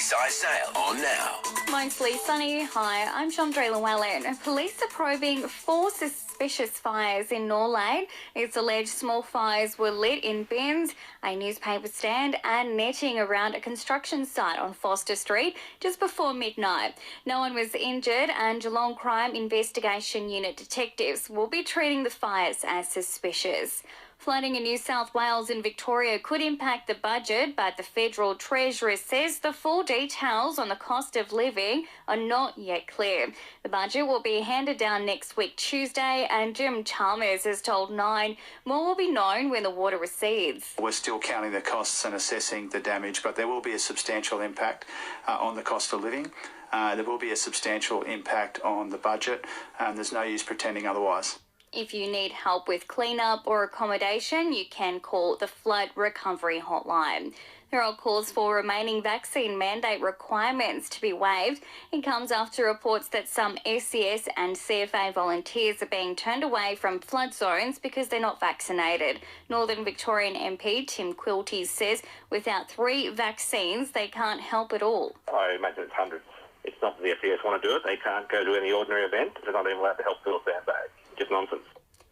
size sale on now. Mostly sunny. Hi, I'm Cheandre Llewellyn. Police are probing 4 suspicious fires in Norlane. It's alleged small fires were lit in bins, a newspaper stand and netting around a construction site on Foster Street just before midnight. No one was injured and Geelong Crime Investigation Unit detectives will be treating the fires as suspicious. Flooding in New South Wales and Victoria could impact the budget, but the Federal Treasurer says the full details on the cost of living are not yet clear. The budget will be handed down next week, Tuesday, and Jim Chalmers has told Nine more will be known when the water recedes. We're still counting the costs and assessing the damage, but there will be a substantial impact on the cost of living. There will be a substantial impact on the budget. There's no use pretending otherwise. If you need help with cleanup or accommodation, you can call the Flood Recovery Hotline. There are calls for remaining vaccine mandate requirements to be waived. It comes after reports that some SCS and CFA volunteers are being turned away from flood zones because they're not vaccinated. Northern Victorian MP Tim Quilty says without 3 vaccines, they can't help at all. I imagine it's hundreds. It's not that the SCS want to do it. They can't go to any ordinary event. They're not even allowed to help fill a sandbag. Just nonsense.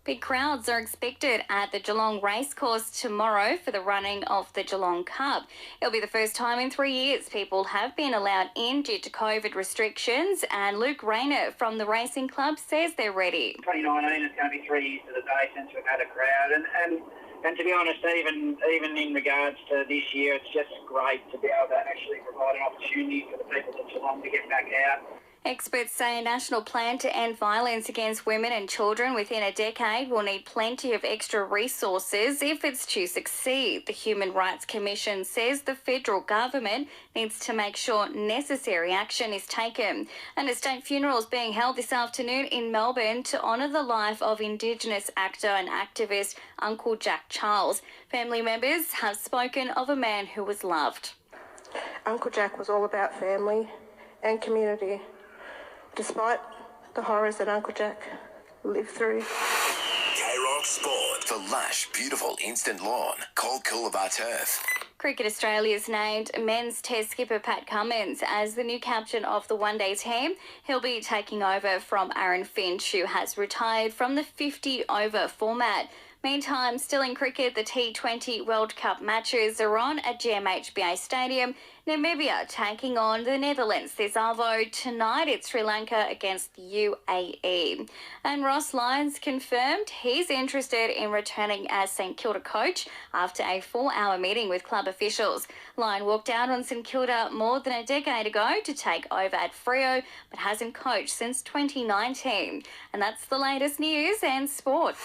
Big crowds are expected at the Geelong Racecourse tomorrow for the running of the Geelong Cup. It'll be the first time in 3 years people have been allowed in due to COVID restrictions, and Luke Rayner from the Racing Club says they're ready. 2019 is going to be 3 years to the day since we've had a crowd, and to be honest, even in regards to this year, it's just great to be able to actually provide an opportunity for the people of Geelong to get back out. Experts say a national plan to end violence against women and children within a decade will need plenty of extra resources if it's to succeed. The Human Rights Commission says the federal government needs to make sure necessary action is taken. And a state funeral is being held this afternoon in Melbourne to honour the life of Indigenous actor and activist Uncle Jack Charles. Family members have spoken of a man who was loved. Uncle Jack was all about family and community. Despite the horrors that Uncle Jack lived through. K-Rock Sport. For lush, beautiful instant lawn. Call Coolabah Turf. Cricket Australia's named men's test skipper Pat Cummins as the new captain of the one-day team. He'll be taking over from Aaron Finch, who has retired from the 50-over format. Meantime, still in cricket, the T20 World Cup matches are on at GMHBA Stadium. Namibia taking on the Netherlands this arvo. Tonight it's Sri Lanka against the UAE. And Ross Lyons confirmed he's interested in returning as St Kilda coach after a 4-hour meeting with club officials. Lyon walked out on St Kilda more than a decade ago to take over at Freo, but hasn't coached since 2019. And that's the latest news and sport.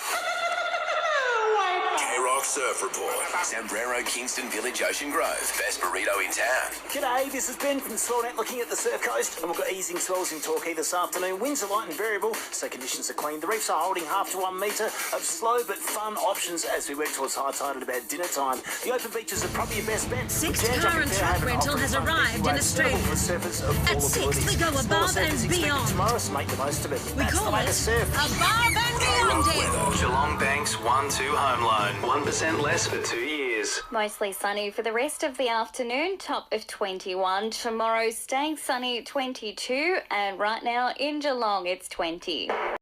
K-Rock Surf Report. Sombrero, Kingston Village, Ocean Grove. Best burrito in town. G'day, this is Ben from Swellnet looking at the surf coast, and we've got easing swells in Torquay this afternoon. Winds are light and variable, so conditions are clean. The reefs are holding half to 1 metre of slow but fun options as we work towards high tide at about dinner time. The open beaches are probably your best bet. Sixth Car and Truck Rental has arrived in Australia. At Sixth, we go above and beyond. Tomorrow, so make the most of it. We call it Above and Beyond It. Geelong Bank's 1-2 home loan. 1% less for 2 years. Mostly sunny for the rest of the afternoon, top of 21. Tomorrow staying sunny, 22, and right now in Geelong it's 20.